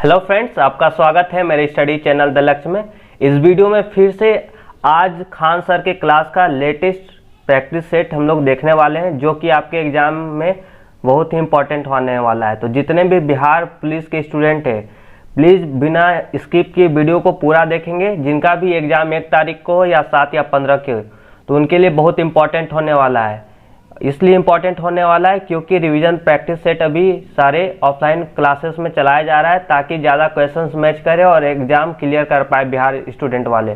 Hello friends, आपका स्वागत है मेरे स्टडी चैनल द लक्ष्य में। इस वीडियो में फिर से आज खान सर के क्लास का लेटेस्ट प्रैक्टिस सेट हम लोग देखने वाले हैं, जो कि आपके एग्जाम में बहुत ही इंपॉर्टेंट होने वाला है। तो जितने भी बिहार पुलिस के स्टूडेंट हैं, प्लीज़ बिना स्किप किए वीडियो को पूरा देखेंगे। जिनका भी एग्ज़ाम 1 तारीख को हो या 7 या 15 के, तो उनके लिए बहुत इंपॉर्टेंट होने वाला है। इसलिए इम्पॉर्टेंट होने वाला है क्योंकि रिवीजन प्रैक्टिस सेट अभी सारे ऑफलाइन क्लासेस में चलाया जा रहा है, ताकि ज़्यादा क्वेश्चंस मैच करे और एग्ज़ाम क्लियर कर पाए बिहार स्टूडेंट वाले।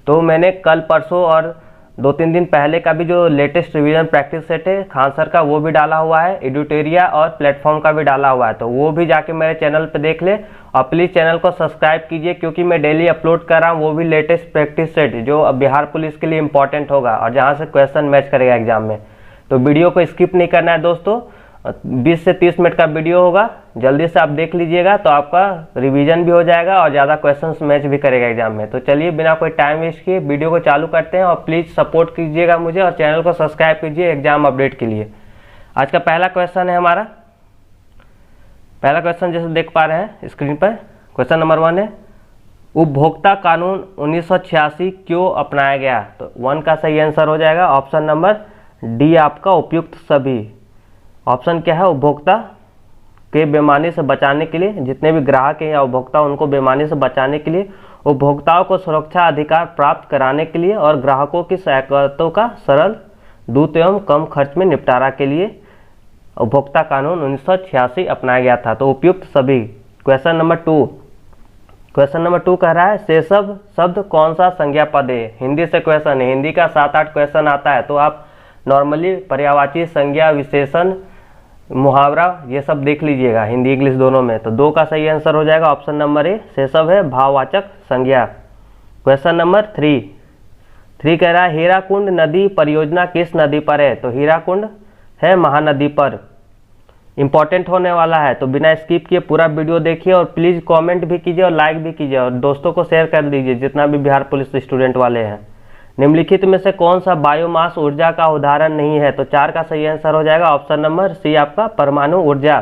तो मैंने कल परसों और 2-3 दिन पहले का भी जो लेटेस्ट रिवीजन प्रैक्टिस सेट है खान सर का, वो भी डाला हुआ है। एडुटेरिया और प्लेटफॉर्म का भी डाला हुआ है, तो वो भी जाके मेरे चैनल पर देख ले। और प्लीज़ चैनल को सब्सक्राइब कीजिए, क्योंकि मैं डेली अपलोड कर रहा हूँ वो भी लेटेस्ट प्रैक्टिस सेट जो बिहार पुलिस के लिए इंपॉर्टेंट होगा और जहाँ से क्वेश्चन मैच करेगा एग्जाम में। तो वीडियो को स्किप नहीं करना है दोस्तों। 20 से 30 मिनट का वीडियो होगा, जल्दी से आप देख लीजिएगा, तो आपका रिवीजन भी हो जाएगा और ज़्यादा क्वेश्चंस मैच भी करेगा एग्जाम में। तो चलिए बिना कोई टाइम वेस्ट किए वीडियो को चालू करते हैं, और प्लीज़ सपोर्ट कीजिएगा मुझे और चैनल को सब्सक्राइब कीजिए एग्जाम अपडेट के लिए। आज का पहला क्वेश्चन है हमारा। पहला क्वेश्चन जैसे देख पा रहे हैं स्क्रीन पर, क्वेश्चन नंबर 1 है, उपभोक्ता कानून 1986 क्यों अपनाया गया? तो 1 का सही आंसर हो जाएगा ऑप्शन नंबर डी आपका, उपयुक्त सभी। ऑप्शन क्या है? उपभोक्ता के बेईमानी से बचाने के लिए, जितने भी ग्राहक हैं या उपभोक्ता, उनको बेईमानी से बचाने के लिए, उपभोक्ताओं को सुरक्षा अधिकार प्राप्त कराने के लिए और ग्राहकों की शिकायतों का सरल, द्रुत एवं कम खर्च में निपटारा के लिए उपभोक्ता कानून 1986 अपनाया गया था। तो उपयुक्त सभी। क्वेश्चन नंबर 2, क्वेश्चन नंबर 2 कह रहा है, सेसव शब्द कौन सा संज्ञा पद है? हिंदी से क्वेश्चन है, हिंदी का 7-8 क्वेश्चन आता है, तो आप नॉर्मली पर्यायवाची, संज्ञा, विशेषण, मुहावरा ये सब देख लीजिएगा, हिंदी इंग्लिश दोनों में। तो 2 का सही आंसर हो जाएगा ऑप्शन नंबर ए, सेसव है भाववाचक संज्ञा। क्वेश्चन नंबर 3 कह रहा है, हीराकुंड नदी परियोजना किस नदी पर है? तो हीराकुंड है महानदी पर। इंपॉर्टेंट होने वाला है, तो बिना स्किप किए पूरा वीडियो देखिए और प्लीज़ कमेंट भी कीजिए और लाइक भी कीजिए और दोस्तों को शेयर कर दीजिए जितना भी बिहार पुलिस स्टूडेंट वाले हैं। निम्नलिखित में से कौन सा बायोमास ऊर्जा का उदाहरण नहीं है? तो 4 का सही आंसर हो जाएगा ऑप्शन नंबर सी आपका, परमाणु ऊर्जा।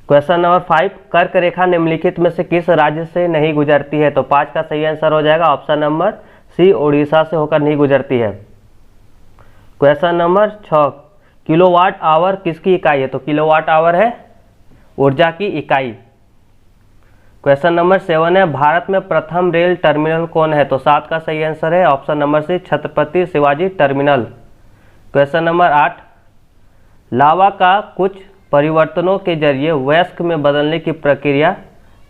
क्वेश्चन नंबर 5, कर्क रेखा निम्नलिखित में से किस राज्य से नहीं गुजरती है? तो 5 का सही आंसर हो जाएगा ऑप्शन नंबर सी, उड़ीसा से होकर नहीं गुजरती है। क्वेश्चन नंबर 6, किलोवाट आवर किसकी इकाई है? तो किलोवाट आवर है ऊर्जा की इकाई। क्वेश्चन नंबर 7 है, भारत में प्रथम रेल टर्मिनल कौन है? तो 7 का सही आंसर है option number C, Chhatrapati Shivaji terminal. Question number 8, लावा का कुछ परिवर्तनों के जरिए वयस्क में बदलने की प्रक्रिया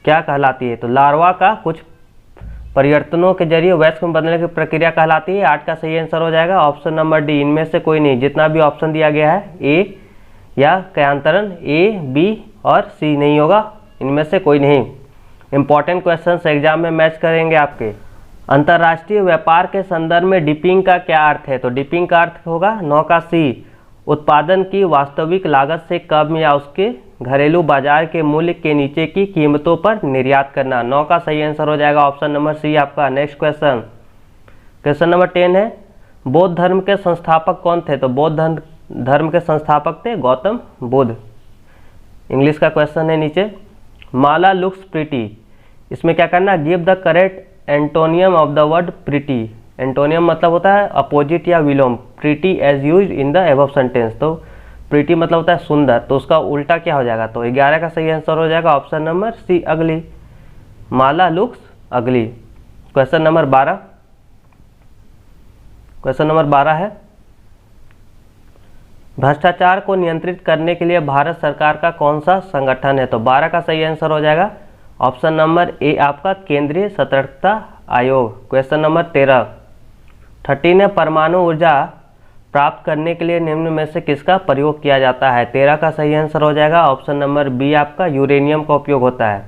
क्या कहलाती है? तो लार्वा का कुछ परिवर्तनों के जरिए वयस्क में बदलने की प्रक्रिया कहलाती है। 8 का सही आंसर हो जाएगा ऑप्शन नंबर डी, इनमें से कोई नहीं। जितना भी ऑप्शन दिया गया है ए या कयांतरण ए, बी और सी नहीं होगा, इनमें से कोई नहीं। इंपॉर्टेंट क्वेश्चंस एग्जाम में मैच करेंगे आपके। अंतर्राष्ट्रीय व्यापार के संदर्भ में डिपिंग का क्या अर्थ है? तो डिपिंग का अर्थ होगा 9 का सी, उत्पादन की वास्तविक लागत से कम या उसके घरेलू बाजार के मूल्य के नीचे की कीमतों पर निर्यात करना। 9 का सही आंसर हो जाएगा ऑप्शन नंबर सी आपका। नेक्स्ट क्वेश्चन, क्वेश्चन नंबर 10 है, बौद्ध धर्म के संस्थापक कौन थे? तो बौद्ध धर्म के संस्थापक थे गौतम बुद्ध। इंग्लिश का क्वेश्चन है नीचे, माला लुक्स प्रिटी, इसमें क्या करना? Give the correct antonym of the word pretty. Antonym मतलब होता है अपोजिट या विलोम, pretty as used in the above sentence. तो प्रिटी मतलब होता है सुंदर, तो उसका उल्टा क्या हो जाएगा? तो 11 का सही आंसर हो जाएगा ऑप्शन नंबर सी, अगली। माला लुक्स अगली। क्वेश्चन नंबर 12, क्वेश्चन नंबर 12 है, भ्रष्टाचार को नियंत्रित करने के लिए भारत सरकार का कौन सा संगठन है? तो 12 का सही आंसर हो जाएगा ऑप्शन नंबर ए आपका, केंद्रीय सतर्कता आयोग। क्वेश्चन नंबर 13 है, परमाणु ऊर्जा प्राप्त करने के लिए निम्न में से किसका प्रयोग किया जाता है? 13 का सही आंसर हो जाएगा ऑप्शन नंबर बी आपका, यूरेनियम का उपयोग होता है।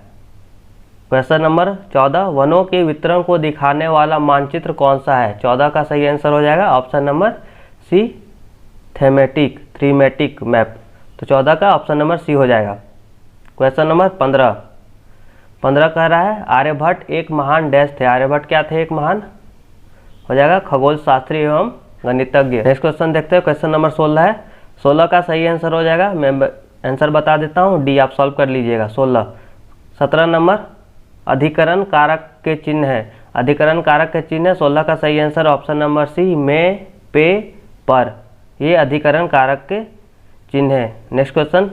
क्वेश्चन नंबर 14, वनों के वितरण को दिखाने वाला मानचित्र कौन सा है? 14 का सही आंसर हो जाएगा option number C, thematic map. तो 14 का ऑप्शन नंबर सी हो जाएगा। क्वेश्चन नंबर 15 कह रहा है, आर्यभट्ट एक महान डैश थे। आर्यभट्ट क्या थे? एक महान हो जाएगा खगोल शास्त्री एवं गणितज्ञ। नेक्स्ट क्वेश्चन देखते हैं, क्वेश्चन नंबर 16 है। 16 का सही आंसर हो जाएगा, मैं आंसर बता देता हूँ, डी आप सॉल्व कर लीजिएगा। 16 17 नंबर अधिकरण कारक के चिन्ह है। अधिकरण कारक के चिन्ह है। 16 का सही आंसर ऑप्शन नंबर सी, में, पे, पर, ये अधिकरण कारक के चिन्ह है। नेक्स्ट क्वेश्चन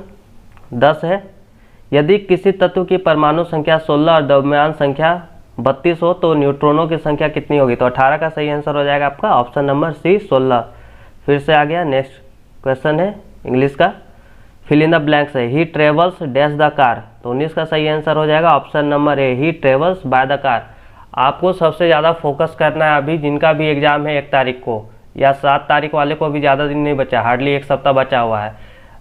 10 है, यदि किसी तत्व की परमाणु संख्या 16 और द्रव्यमान संख्या 32 हो तो न्यूट्रॉनों की संख्या कितनी होगी? तो 18 का सही आंसर हो जाएगा आपका ऑप्शन नंबर सी, 16। फिर से आ गया। नेक्स्ट क्वेश्चन है इंग्लिश का, फिल इन द ब्लैंक्स है। ही ट्रेवल्स डैश द कार, तो 19 का सही आंसर हो जाएगा option number A, he travels by the car. आपको सबसे ज़्यादा फोकस करना है अभी जिनका भी एग्जाम है 1 तारीख को या 7 तारीख वाले को भी ज़्यादा दिन नहीं बचा, हार्डली 1 सप्ताह बचा हुआ है,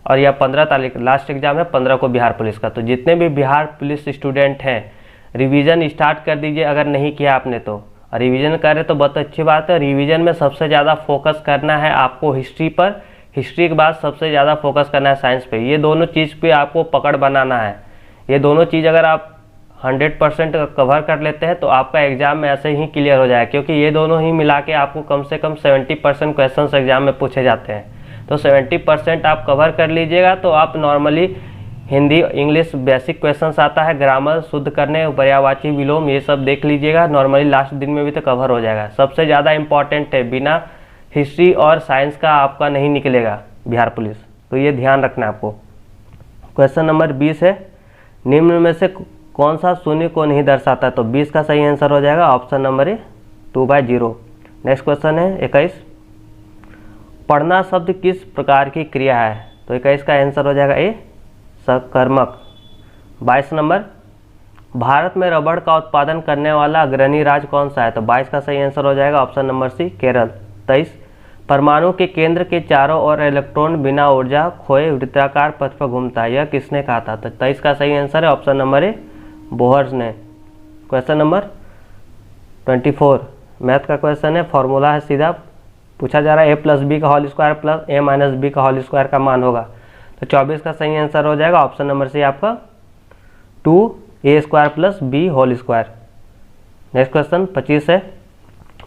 और यह 15 तारीख लास्ट एग्जाम है, 15 को बिहार पुलिस का। तो जितने भी बिहार पुलिस स्टूडेंट हैं रिवीजन स्टार्ट कर दीजिए अगर नहीं किया आपने तो, और रिवीजन करें तो बहुत अच्छी बात है। रिवीजन में सबसे ज़्यादा फोकस करना है आपको हिस्ट्री पर, हिस्ट्री के बाद सबसे ज़्यादा फोकस करना है साइंस पे। ये दोनों चीज़ पे आपको पकड़ बनाना है। ये दोनों चीज़ अगर आप 100% कवर कर लेते हैं तो आपका एग्जाम में ऐसे ही क्लियर हो जाए, क्योंकि ये दोनों ही मिला के आपको कम से कम 70% क्वेश्चन एग्जाम में पूछे जाते हैं। तो 70% आप कवर कर लीजिएगा तो आप normally Hindi English basic questions आता है, ग्रामर शुद्ध करने, पर्यायवाची विलोम, ये सब देख लीजिएगा, नॉर्मली लास्ट दिन में भी तो कवर हो जाएगा। सबसे ज़्यादा इंपॉर्टेंट है, बिना हिस्ट्री और साइंस का आपका नहीं निकलेगा बिहार पुलिस, तो ये ध्यान रखना आपको। क्वेश्चन नंबर 20 है, निम्न में से कौन सा शून्य को नहीं दर्शाता? तो 20 का सही आंसर हो जाएगा option number A, 2/0। Next question है 21, पढ़ना शब्द किस प्रकार की क्रिया है? तो 21 का आंसर हो जाएगा ए, सकर्मक। 22 नंबर, भारत में रबड़ का उत्पादन करने वाला अग्रणी राज्य कौन सा है? तो 22 का सही आंसर हो जाएगा ऑप्शन नंबर सी, केरल। 23, परमाणु के केंद्र के चारों ओर इलेक्ट्रॉन बिना ऊर्जा खोए वृत्ताकार पथ पर घूमता है, यह किसने कहा था? तो 23 का सही आंसर है ऑप्शन नंबर ए, बोहर्स ने। क्वेश्चन नंबर 24, मैथ का क्वेश्चन है, फॉर्मूला है, सीधा पूछा जा रहा है a+b का होल स्क्वायर प्लस a-b का होल स्क्वायर का मान होगा। तो 24 का सही आंसर हो जाएगा ऑप्शन नंबर सी आपका 2a² plus b whole square. Next question 25 है,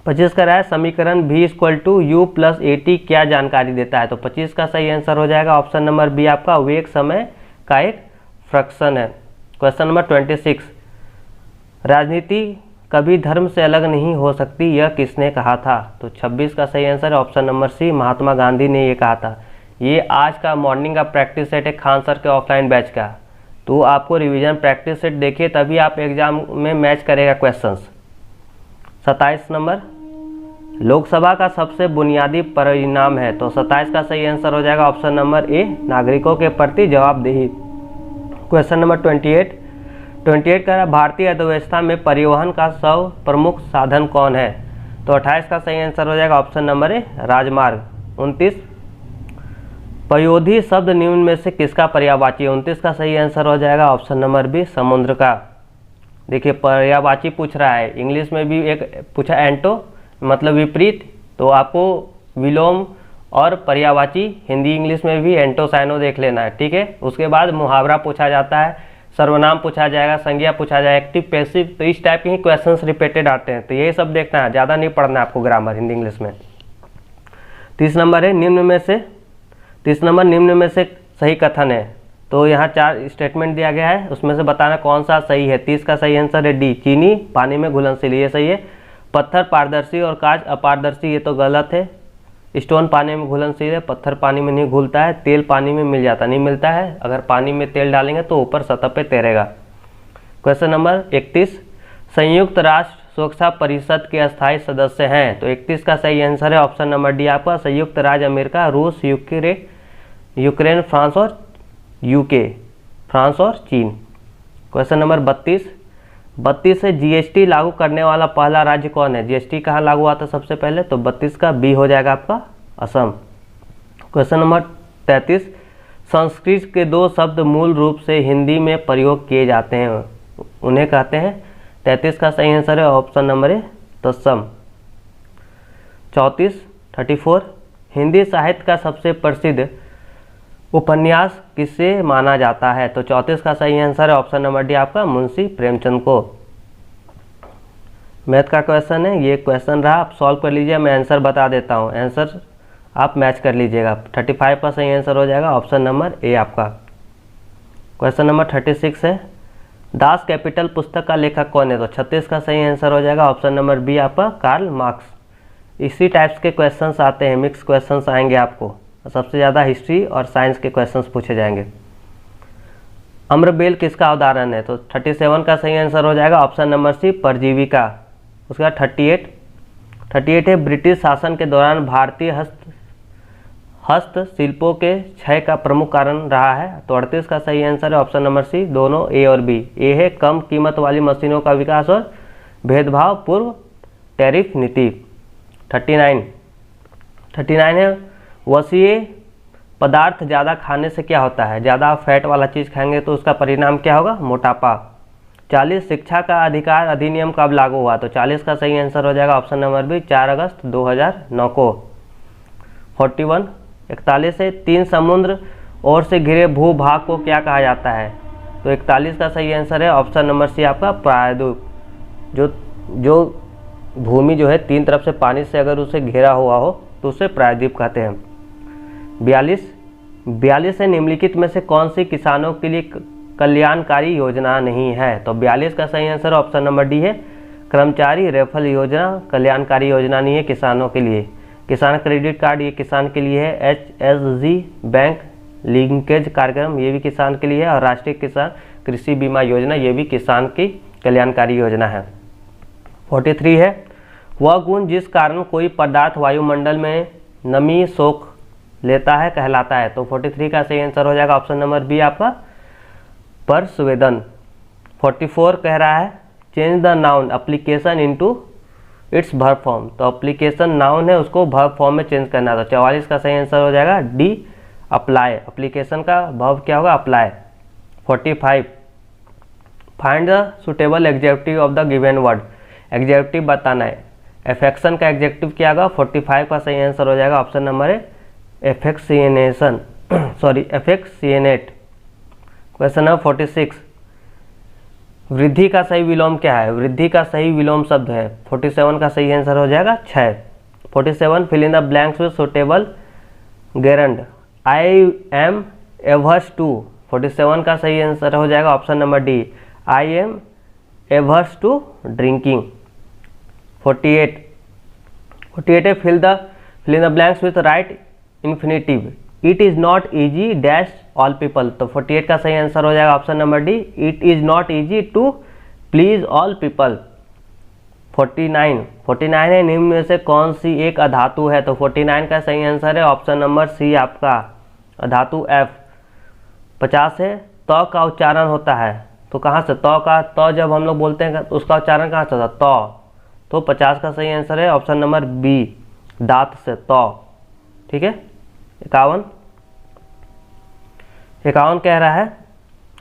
25 का रहा है समीकरण v = u + at क्या जानकारी देता है? तो 25 का सही आंसर हो जाएगा ऑप्शन नंबर बी आपका वेग समय का एक फ्रैक्शन है। क्वेश्चन नंबर 26, राजनीति कभी धर्म से अलग नहीं हो सकती, यह किसने कहा था? तो 26 का सही आंसर है ऑप्शन नंबर सी, महात्मा गांधी ने ये कहा था। ये आज का मॉर्निंग का प्रैक्टिस सेट है खान सर के ऑफलाइन बैच का, तो आपको रिवीजन प्रैक्टिस सेट देखिए तभी आप एग्जाम में मैच करेगा क्वेश्चंस। 27 नंबर, लोकसभा का सबसे बुनियादी परिणाम है। तो 27 का सही आंसर हो जाएगा ऑप्शन नंबर ए, नागरिकों के प्रति जवाबदेही। क्वेश्चन नंबर 28 का भारतीय अर्थव्यवस्था में परिवहन का प्रमुख साधन कौन है? तो 28 का सही आंसर हो जाएगा ऑप्शन नंबर ए, राजमार्ग। 29, पयोधी शब्द निम्न में से किसका पर्यायवाची? 29 का सही आंसर हो जाएगा ऑप्शन नंबर बी, समुद्र का। देखिए पर्यायवाची पूछ रहा है, इंग्लिश में भी एक पूछा एंटो मतलब विपरीत, तो आपको विलोम और पर्यायवाची हिंदी इंग्लिश में भी एंटो साइनो देख लेना है, ठीक है। उसके बाद मुहावरा पूछा जाता है, सर्वनाम पूछा जाएगा, संज्ञा पूछा जाएगा, एक्टिव पैसिव, तो इस टाइप के ही क्वेश्चंस रिपीटेड आते हैं, तो यही सब देखना है, ज़्यादा नहीं पढ़ना है आपको ग्रामर हिंदी इंग्लिश में। 30 नंबर है, निम्न में से सही कथन है। तो यहाँ 4 स्टेटमेंट दिया गया है, उसमें से बताना कौन सा सही है। 30 का सही आंसर है डी, चीनी पानी में घुलनशील, ये सही है। पत्थर पारदर्शी और कांच अपारदर्शी, ये तो गलत है। स्टोन पानी में घुलनशील है, पत्थर पानी में नहीं घुलता है। तेल पानी में मिल जाता नहीं मिलता है, अगर पानी में तेल डालेंगे तो ऊपर सतह पे तैरेगा। क्वेश्चन नंबर 31, संयुक्त राष्ट्र सुरक्षा परिषद के अस्थायी सदस्य हैं। तो 31 का सही आंसर है ऑप्शन नंबर डी आपका, संयुक्त राज्य अमेरिका, रूस, यूक्रेन, फ्रांस और चीन। क्वेश्चन नंबर 32 से जीएसटी लागू करने वाला पहला राज्य कौन है? जीएसटी कहाँ लागू हुआ था सबसे पहले? तो 32 का बी हो जाएगा आपका, असम। क्वेश्चन नंबर 33, संस्कृत के 2 शब्द मूल रूप से हिंदी में प्रयोग किए जाते हैं, उन्हें कहते हैं। 33 का सही आंसर है ऑप्शन नंबर ए, तत्सम। 34 हिंदी साहित्य का सबसे प्रसिद्ध उपन्यास किसे माना जाता है? तो 34 का सही आंसर है ऑप्शन नंबर डी आपका, मुंशी प्रेमचंद को। मैथ का क्वेश्चन है, ये क्वेश्चन रहा, आप सॉल्व कर लीजिए, मैं आंसर बता देता हूँ, आंसर आप मैच कर लीजिएगा। 35 का सही आंसर हो जाएगा ऑप्शन नंबर ए आपका। क्वेश्चन नंबर 36 है, दास कैपिटल पुस्तक का लेखक कौन है? तो 36 का सही आंसर हो जाएगा ऑप्शन नंबर बी आपका कार्ल मार्क्स। इसी टाइप्स के क्वेश्चंस आते हैं, मिक्स क्वेश्चंस आएंगे आपको, सबसे ज़्यादा हिस्ट्री और साइंस के क्वेश्चंस पूछे जाएंगे। अम्रबेल किसका उदाहरण है? तो 37 का सही आंसर हो जाएगा ऑप्शन नंबर सी परजीवी का। उसके बाद 38 है ब्रिटिश शासन के दौरान भारतीय हस्तशिल्पों के क्षय का प्रमुख कारण रहा है। तो 38 का सही आंसर है ऑप्शन नंबर सी, दोनों ए और बी। ए है कम कीमत वाली मशीनों का विकास और भेदभाव पूर्व टैरिफ नीति। 39 है वसीय पदार्थ ज़्यादा खाने से क्या होता है? ज़्यादा फैट वाला चीज़ खाएंगे तो उसका परिणाम क्या होगा? मोटापा। 40 शिक्षा का अधिकार अधिनियम कब लागू हुआ? तो 40 का सही आंसर हो जाएगा ऑप्शन नंबर बी 4 अगस्त 2009 को। 41 है 3 समुद्र और से घिरे भूभाग को क्या कहा जाता है? तो 41 का सही आंसर है ऑप्शन नंबर सी आपका प्रायद्वीप। जो भूमि जो है 3 तरफ से पानी से अगर उसे घिरा हुआ हो तो उसे प्रायद्वीप कहते हैं। 42 है निम्नलिखित में से कौन सी किसानों के लिए कल्याणकारी योजना नहीं है? तो 42 का सही आंसर ऑप्शन नंबर डी है कर्मचारी रेफरल योजना कल्याणकारी योजना नहीं है किसानों के लिए। किसान क्रेडिट कार्ड ये किसान के लिए है। HSG बैंक लिंकेज कार्यक्रम ये भी किसान के लिए है। और राष्ट्रीय किसान कृषि बीमा योजना ये भी किसान की कल्याणकारी योजना है। 43 है वह गुण जिस कारण कोई पदार्थ वायुमंडल में नमी सोख लेता है कहलाता है। तो 43 का सही आंसर हो जाएगा ऑप्शन नंबर बी आपका परसुवेदन। 44 कह रहा है change the noun application into its verb form. तो एप्लीकेशन नाउन है उसको वर्ब फॉर्म में चेंज करना है। तो 44 का सही आंसर हो जाएगा डी अप्लाई। एप्लीकेशन का वर्ब क्या होगा? Apply. 45 find the suitable executive of the given word. Executive बताना है। एफेक्शन का एग्जेक्टिव क्या होगा? 45 का सही आंसर हो जाएगा ऑप्शन नंबर है एफेक्सिनेशन एफेक्सिनेट। क्वेश्चन नंबर 46 वृद्धि का सही विलोम क्या है? वृद्धि का सही विलोम शब्द है। 47 का सही आंसर हो जाएगा 6। 47 fill in the blanks with suitable gerund. I am averse to. 47 का सही आंसर हो जाएगा option number D I am averse to drinking. 48 है fill in the blanks with right infinitive. It is not easy dash all people. तो 48 का सही answer हो जाएगा option number D it is not easy to please all people. 49 है निम्न में से कौन सी एक अधातु है? तो 49 का सही आंसर है ऑप्शन नंबर सी आपका अधातु F। 50 है त का उच्चारण होता है तो कहाँ से? त जब हम लोग बोलते हैं तो उसका उच्चारण कहाँ से होता है? तो 50 का सही आंसर है ऑप्शन नंबर बी दांत से त। ठीक है। 51 कह रहा है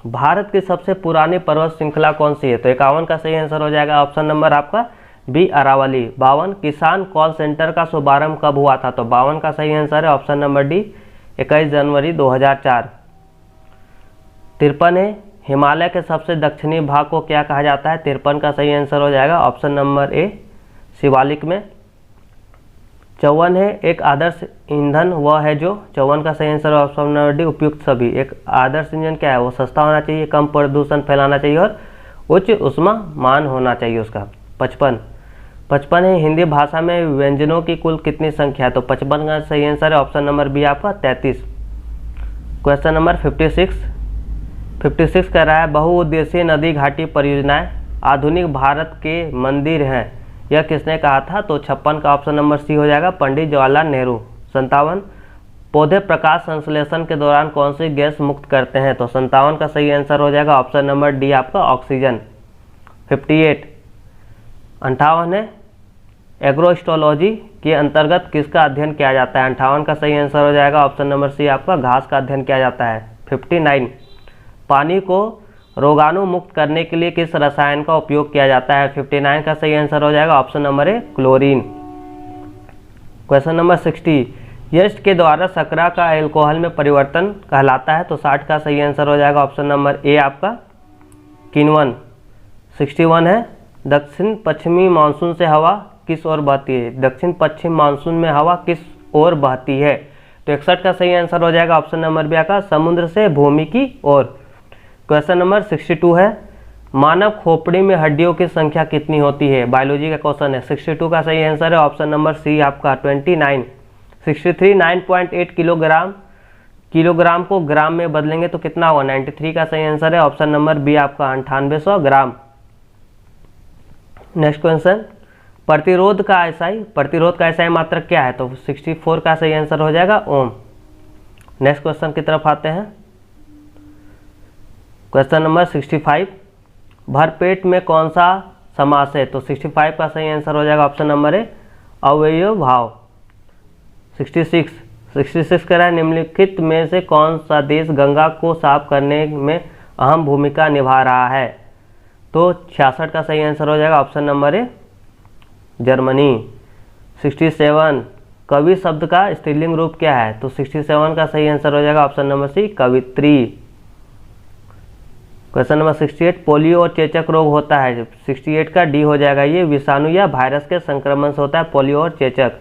भारत की सबसे पुरानी पर्वत श्रृंखला कौन सी है? तो 51 का सही आंसर हो जाएगा ऑप्शन नंबर आपका बी अरावली। 52 किसान कॉल सेंटर का शुभारंभ कब हुआ था? तो 52 का सही आंसर है ऑप्शन नंबर डी 21 जनवरी 2004। 53 है हिमालय के सबसे दक्षिणी भाग को क्या कहा जाता है? 53 का सही आंसर हो जाएगा ऑप्शन नंबर ए शिवालिक में। 54 है एक आदर्श ईंधन वह है जो। 54 का सही आंसर ऑप्शन नंबर डी उपयुक्त सभी। एक आदर्श इंजन क्या है? वो सस्ता होना चाहिए, कम प्रदूषण फैलाना चाहिए और उच्च ऊष्मा मान होना चाहिए उसका। 55 है हिंदी भाषा में व्यंजनों की कुल कितनी संख्या है? तो 55 का सही आंसर है ऑप्शन नंबर बी आपका 33। क्वेश्चन नंबर 56 कह रहा है बहुउद्देशीय नदी घाटी परियोजनाएं आधुनिक भारत के मंदिर हैं यह किसने कहा था? तो 56 का ऑप्शन नंबर सी हो जाएगा पंडित जवाहरलाल नेहरू। 57 पौधे प्रकाश संश्लेषण के दौरान कौन सी गैस मुक्त करते हैं? तो 57 का सही आंसर हो जाएगा ऑप्शन नंबर डी आपका ऑक्सीजन। 58 है एग्रोस्टोलॉजी के अंतर्गत किसका अध्ययन किया जाता है? 58 का सही आंसर हो जाएगा ऑप्शन नंबर सी आपका घास का अध्ययन किया जाता है। 59 पानी को रोगाणु मुक्त करने के लिए किस रसायन का उपयोग किया जाता है? 59 का सही आंसर हो जाएगा option number A chlorine. Question number 60 यस्ट के द्वारा शर्करा का एल्कोहल में परिवर्तन कहलाता है। तो 60 का सही आंसर हो जाएगा ऑप्शन नंबर ए आपका किण्वन। 61 है दक्षिण पश्चिमी मानसून से हवा किस ओर बहती है? दक्षिण पश्चिम मानसून में हवा किस ओर बहती है? तो 61 का सही आंसर हो जाएगा ऑप्शन नंबर बी का समुद्र से भूमि की ओर। क्वेश्चन नंबर 62 है मानव खोपड़ी में हड्डियों की संख्या कितनी होती है? बायोलॉजी का क्वेश्चन है। 62 का सही आंसर है ऑप्शन नंबर सी आपका 29। 63 9.8 किलोग्राम को ग्राम में बदलेंगे तो कितना होगा? 93 का सही आंसर है ऑप्शन नंबर बी आपका 9800 ग्राम। नेक्स्ट क्वेश्चन, प्रतिरोध का एसआई मात्रक क्या है? तो 64 का सही आंसर हो जाएगा ओम। नेक्स्ट क्वेश्चन की तरफ आते हैं। क्वेश्चन नंबर 65, भरपेट में कौन सा समास है? तो 65 का सही आंसर हो जाएगा ऑप्शन नंबर ए अवयव भाव। 66 कह रहा है निम्नलिखित में से कौन सा देश गंगा को साफ करने में अहम भूमिका निभा रहा है? तो 66 का सही आंसर हो जाएगा ऑप्शन नंबर ए जर्मनी। 67, कवि शब्द का स्त्रीलिंग रूप क्या है? तो 67 का सही आंसर हो जाएगा ऑप्शन नंबर सी कवित्री। क्वेश्चन नंबर 68, पोलियो और चेचक रोग होता है? 68 का डी हो जाएगा, ये विषाणु या वायरस के संक्रमण से होता है पोलियो और चेचक।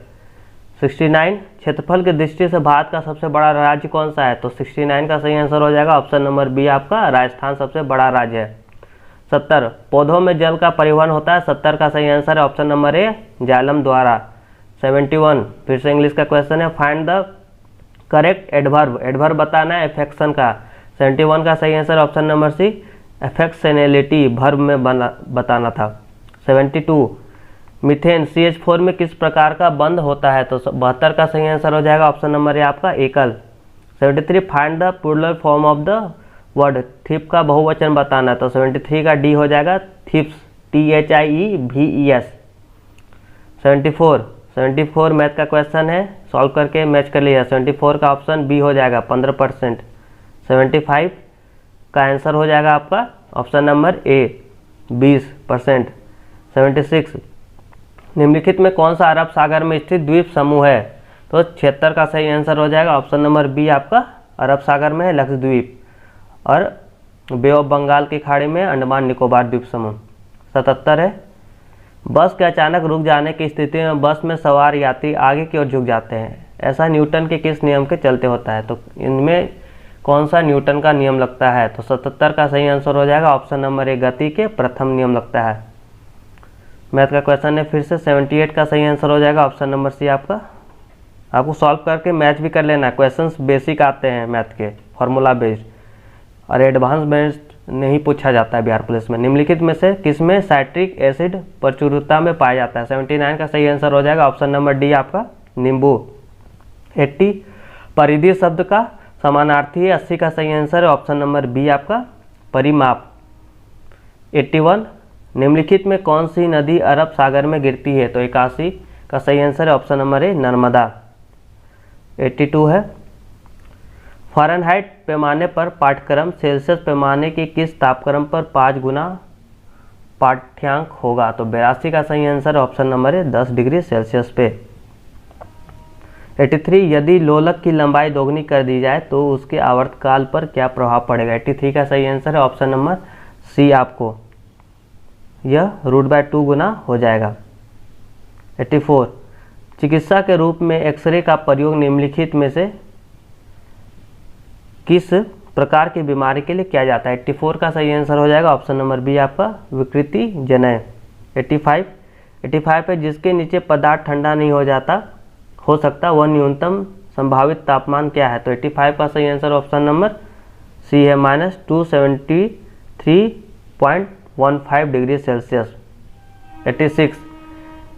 69, क्षेत्रफल की दृष्टि से भारत का सबसे बड़ा राज्य कौन सा है? तो 69 का सही आंसर हो जाएगा ऑप्शन नंबर बी आपका राजस्थान सबसे बड़ा राज्य है। 70, पौधों में जल का परिवहन होता है? 70 का सही आंसर है ऑप्शन नंबर ए जालम द्वारा। 71, फिर से इंग्लिश का क्वेश्चन है, फाइंड द करेक्ट एडवर्ब बताना है एफेक्शन का। 71 का सही answer option number C affectionately verb में बताना था। 72, मीथेन CH4 में किस प्रकार का बंध होता है? तो 72 का सही आंसर हो जाएगा ऑप्शन नंबर ए आपका एकल। 73, find the plural form of the word, thief का बहुवचन बताना है। तो 73 का डी हो जाएगा थिप्स, THIEVES। 74 मैथ का क्वेश्चन है, सॉल्व करके मैच कर लिया। 74 का ऑप्शन बी हो जाएगा 15%। 75 का आंसर हो जाएगा आपका ऑप्शन नंबर ए 20%। 76, निम्नलिखित में कौन सा अरब सागर में स्थित द्वीप समूह है? तो 76 का सही आंसर हो जाएगा ऑप्शन नंबर बी आपका अरब सागर में है लक्षद्वीप और बे ऑफ बंगाल की खाड़ी में अंडमान निकोबार द्वीप समूह। 77 है, बस के अचानक रुक जाने की स्थिति में बस में सवार यात्री आगे की ओर झुक जाते हैं, ऐसा न्यूटन के किस नियम के चलते होता है? तो इनमें कौन सा न्यूटन का नियम लगता है? तो 77 का सही आंसर हो जाएगा ऑप्शन नंबर ए गति के प्रथम नियम लगता है। मैथ का क्वेश्चन है फिर से, 78 का सही आंसर हो जाएगा ऑप्शन नंबर सी आपका। आपको सॉल्व करके मैच भी कर लेना है, क्वेश्चंस बेसिक आते हैं मैथ के, फार्मूला बेस्ड, और एडवांस बेस्ड नहीं पूछा जाता है बिहार पुलिस में। निम्नलिखित में से किसमें साइट्रिक एसिड प्रचुरता में पाया जाता है? 79 का सही आंसर हो जाएगा ऑप्शन नंबर डी आपका नींबू। 80, परिधि शब्द का समानार्थी है? 80 का सही आंसर है ऑप्शन नंबर बी आपका परिमाप। 81, निम्नलिखित में कौन सी नदी अरब सागर में गिरती है? तो 81 का सही आंसर है ऑप्शन नंबर ए नर्मदा। 82 है, फ़ारेनहाइट पैमाने पर पाठ्यक्रम सेल्सियस पैमाने की किस तापक्रम पर 5 गुना पाठ्यांक होगा? तो 82 का सही आंसर है option number A 10 degree Celsius पे। 83, यदि लोलक की लंबाई दोगुनी कर दी जाए तो उसके आवर्तकाल पर क्या प्रभाव पड़ेगा? 83 का सही आंसर है ऑप्शन नंबर सी आपको, यह √2 गुना हो जाएगा। 84, चिकित्सा के रूप में एक्सरे का प्रयोग निम्नलिखित में से किस प्रकार की बीमारी के लिए किया जाता है? 84 का सही आंसर हो जाएगा ऑप्शन नंबर बी आपका विकृति जनय। 85 पे जिसके नीचे पदार्थ ठंडा नहीं हो सकता वह न्यूनतम संभावित तापमान क्या है? तो 85 का सही आंसर ऑप्शन नंबर सी है -273.15 डिग्री सेल्सियस। 86,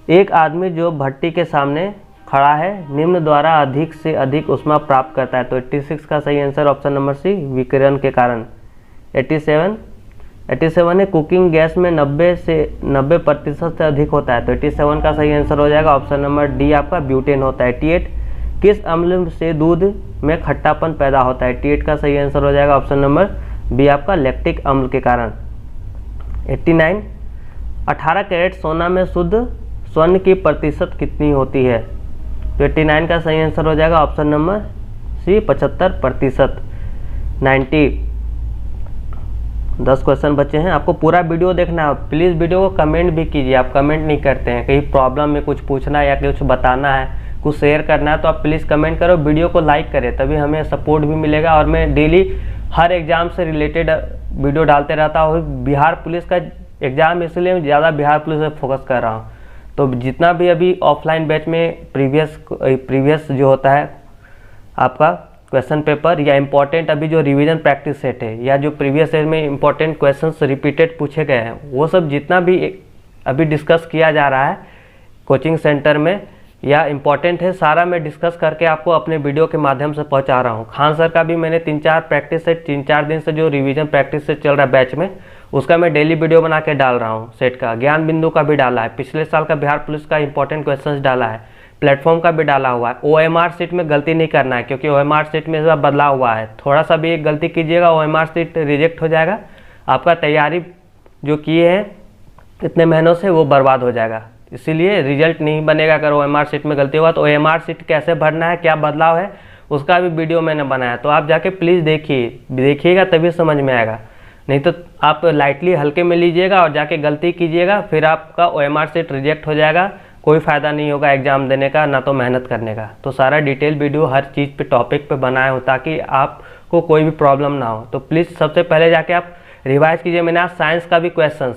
एक आदमी जो भट्टी के सामने खड़ा है निम्न द्वारा अधिक से अधिक ऊष्मा प्राप्त करता है। तो 86 का सही आंसर ऑप्शन नंबर सी विकिरण के कारण। 87 है, कुकिंग गैस में 90% से अधिक होता है। तो 87 का सही आंसर हो जाएगा ऑप्शन नंबर डी आपका ब्यूटेन होता है। 88, किस अम्ल से दूध में खट्टापन पैदा होता है? 88 का सही आंसर हो जाएगा ऑप्शन नंबर बी आपका लैक्टिक अम्ल के कारण। 89, 18 कैरेट सोना में शुद्ध स्वर्ण की प्रतिशत कितनी होती है? तो 89 का सही आंसर हो जाएगा ऑप्शन नंबर सी 75%। 90, 10 क्वेश्चन बचे हैं, आपको पूरा वीडियो देखना है। प्लीज़ वीडियो को कमेंट भी कीजिए, आप कमेंट नहीं करते हैं, कहीं प्रॉब्लम में कुछ पूछना है या कुछ बताना है, कुछ शेयर करना है तो आप प्लीज़ कमेंट करो, वीडियो को लाइक करें, तभी हमें सपोर्ट भी मिलेगा और मैं डेली हर एग्ज़ाम से रिलेटेड वीडियो डालते रहता हूँ। बिहार पुलिस का एग्ज़ाम इसलिए ज़्यादा बिहार पुलिस पे फोकस कर रहा हूँ। तो जितना भी अभी ऑफलाइन बैच में प्रीवियस जो होता है आपका क्वेश्चन पेपर या इम्पोर्टेंट अभी जो रिवीजन प्रैक्टिस सेट है या जो प्रीवियस ईयर में इम्पोर्टेंट क्वेश्चंस रिपीटेड पूछे गए हैं, वो सब जितना भी अभी डिस्कस किया जा रहा है कोचिंग सेंटर में या इम्पोर्टेंट है, सारा मैं डिस्कस करके आपको अपने वीडियो के माध्यम से पहुंचा रहा हूं। खान सर का भी मैंने 3-4 प्रैक्टिस सेट 3-4 दिन से जो रिवीजन प्रैक्टिस सेट चल रहा है बैच में, उसका मैं डेली वीडियो बना के डाल रहा हूं। सेट का ज्ञान बिंदु का भी डाला है, पिछले साल का बिहार पुलिस का इंपॉर्टेंट क्वेश्चन डाला है, प्लेटफॉर्म का भी डाला हुआ है। OMR सीट में गलती नहीं करना है क्योंकि OMR सीट में सब बदलाव हुआ है। थोड़ा सा भी एक गलती कीजिएगा OMR सीट रिजेक्ट हो जाएगा, आपका तैयारी जो किए हैं इतने महीनों से वो बर्बाद हो जाएगा। इसीलिए रिजल्ट नहीं बनेगा अगर OMR सीट में गलती होगा। तो OMR सीट कैसे भरना है, क्या बदलाव है, उसका भी वीडियो मैंने बनाया, तो आप जाके प्लीज़ देखिएगा तभी समझ में आएगा। नहीं तो आप लाइटली हल्के में लीजिएगा और जाके गलती कीजिएगा, फिर आपका OMR सीट रिजेक्ट हो जाएगा, कोई फ़ायदा नहीं होगा एग्ज़ाम देने का, ना तो मेहनत करने का। तो सारा डिटेल वीडियो हर चीज़ पे टॉपिक पे बनाया हूँ ताकि आपको कोई भी प्रॉब्लम ना हो। तो प्लीज़ सबसे पहले जाके आप रिवाइज कीजिए। मैंने आज साइंस का भी क्वेश्चन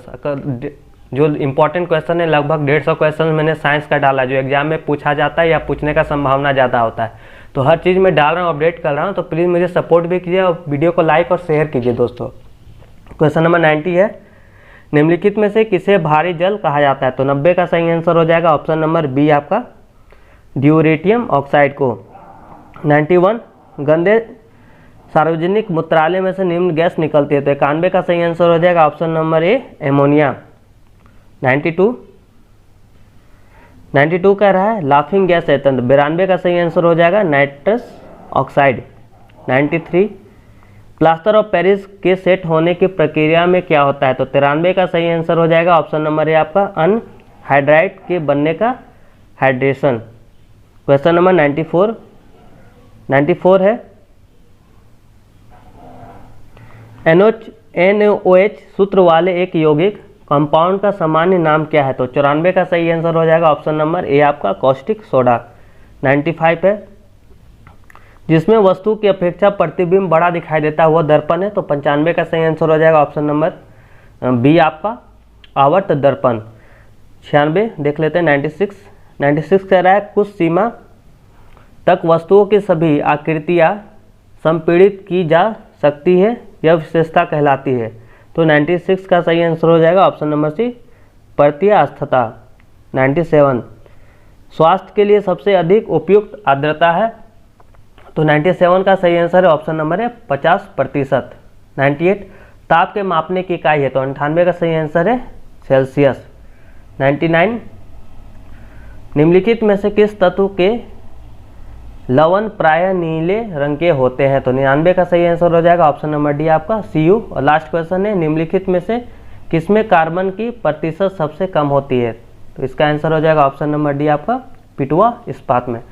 जो इम्पोर्टेंट क्वेश्चन है लगभग 150 क्वेश्चन मैंने साइंस का डाला जो एग्जाम में पूछा जाता है या पूछने का संभावना ज़्यादा होता है। तो हर चीज़ मैं डाल रहा हूँ, अपडेट कर रहा हूँ। तो प्लीज़ मुझे सपोर्ट भी कीजिए और वीडियो को लाइक और शेयर कीजिए दोस्तों। क्वेश्चन नंबर 90 है, निम्नलिखित में से किसे भारी जल कहा जाता है? तो 90 का सही आंसर हो जाएगा ऑप्शन नंबर बी आपका ड्यूरेटियम ऑक्साइड को। 91, गंदे सार्वजनिक मूत्रालय में से निम्न गैस निकलती है। तो 91 का सही आंसर हो जाएगा ऑप्शन नंबर ए एमोनिया। 92 कह रहा है लाफिंग गैस है। तो 92 का सही आंसर हो जाएगा nitrous oxide. 93, plaster of Paris के सेट होने की प्रक्रिया में क्या होता है? तो 93 का सही आंसर हो जाएगा ऑप्शन नंबर ए आपका अनहाइड्राइड के बनने का हाइड्रेशन। क्वेश्चन नंबर 94 है, NaOH सूत्र वाले एक यौगिक कंपाउंड का सामान्य नाम क्या है? तो 94 का सही आंसर हो जाएगा ऑप्शन नंबर ए आपका कॉस्टिक सोडा। 95 है, जिसमें वस्तु की अपेक्षा प्रतिबिंब बड़ा दिखाई देता है वह दर्पण है। तो 95 का सही आंसर हो जाएगा ऑप्शन नंबर बी आपका आवर्त दर्पण। 96 देख लेते हैं। 96 कह रहा है कुछ सीमा तक वस्तुओं की सभी आकृतियाँ संपीड़ित की जा सकती है, यह विशेषता कहलाती है। तो 96 का सही आंसर हो जाएगा ऑप्शन नंबर सी परतीय आस्थता। 97, स्वास्थ्य के लिए सबसे अधिक उपयुक्त आर्द्रता है। तो 97 का सही आंसर है ऑप्शन नंबर है 50%। 98, ताप के मापने की इकाई है। तो 98 का सही आंसर है सेल्सियस। 99, निम्नलिखित में से किस तत्व के लवण प्रायः नीले रंग के होते हैं? तो 99 का सही आंसर हो जाएगा ऑप्शन नंबर डी आपका Cu। और लास्ट क्वेश्चन है, निम्नलिखित में से किसमें कार्बन की प्रतिशत सबसे कम होती है? तो इसका आंसर हो जाएगा ऑप्शन नंबर डी आपका पिटुआ इस्पात में।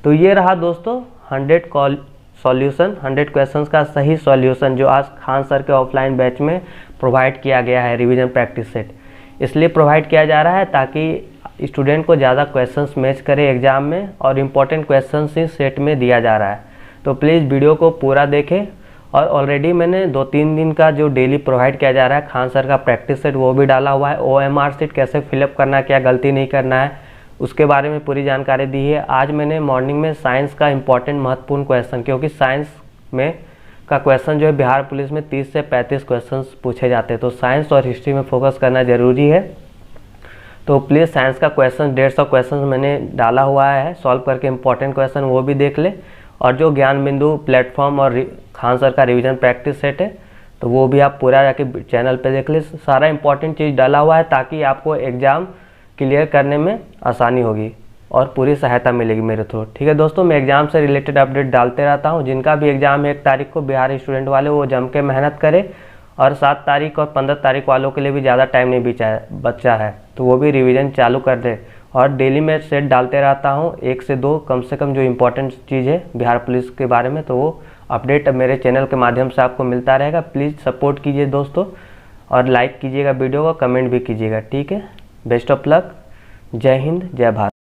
तो ये रहा दोस्तों 100 क्वेश्चंस का सही सॉल्यूशन जो आज खान सर के ऑफलाइन बैच में प्रोवाइड किया गया है। रिवीजन प्रैक्टिस सेट इसलिए प्रोवाइड किया जा रहा है ताकि स्टूडेंट को ज़्यादा क्वेश्चंस मैच करे एग्जाम में और इम्पोर्टेंट क्वेश्चंस ही सेट में दिया जा रहा है। तो प्लीज़ वीडियो को पूरा देखें। और ऑलरेडी मैंने 2-3 दिन का जो डेली प्रोवाइड किया जा रहा है खान सर का प्रैक्टिस सेट वो भी डाला हुआ है। OMR सीट कैसे फिलअप करना है, क्या गलती नहीं करना है, उसके बारे में पूरी जानकारी दी है। आज मैंने मॉर्निंग में साइंस का इम्पोर्टेंट महत्वपूर्ण क्वेश्चन, क्योंकि साइंस में का क्वेश्चन जो है बिहार पुलिस में 30 से 35 क्वेश्चन पूछे जाते हैं। तो साइंस और हिस्ट्री में फोकस करना ज़रूरी है। तो प्लीज़ साइंस का क्वेश्चन 150 क्वेश्चन मैंने डाला हुआ है सॉल्व करके, इंपॉर्टेंट क्वेश्चन वो भी देख ले। और जो ज्ञान बिंदु प्लेटफॉर्म और खान सर का रिवीजन प्रैक्टिस सेट है तो वो भी आप पूरा जाके चैनल पे देख ले। सारा इंपॉर्टेंट चीज़ डाला हुआ है ताकि आपको एग्ज़ाम क्लियर करने में आसानी होगी और पूरी सहायता मिलेगी मेरे थ्रू। ठीक है दोस्तों, मैं एग्ज़ाम से रिलेटेड अपडेट डालते रहता हूँ। जिनका भी एग्ज़ाम है 1 तारीख को, बिहार स्टूडेंट वाले वो जम के मेहनत करें। और 7 तारीख और 15 तारीख वालों के लिए भी ज़्यादा टाइम नहीं बचा है तो वो भी रिवीजन चालू कर दे। और डेली मैं सेट डालते रहता हूँ 1 से 2 कम से कम जो इम्पोर्टेंट चीज़ है बिहार पुलिस के बारे में, तो वो अपडेट मेरे चैनल के माध्यम से आपको मिलता रहेगा। प्लीज़ सपोर्ट कीजिए दोस्तों और लाइक कीजिएगा वीडियो को, कमेंट भी कीजिएगा। ठीक है, बेस्ट ऑफ लक, जय हिंद, जय भारत।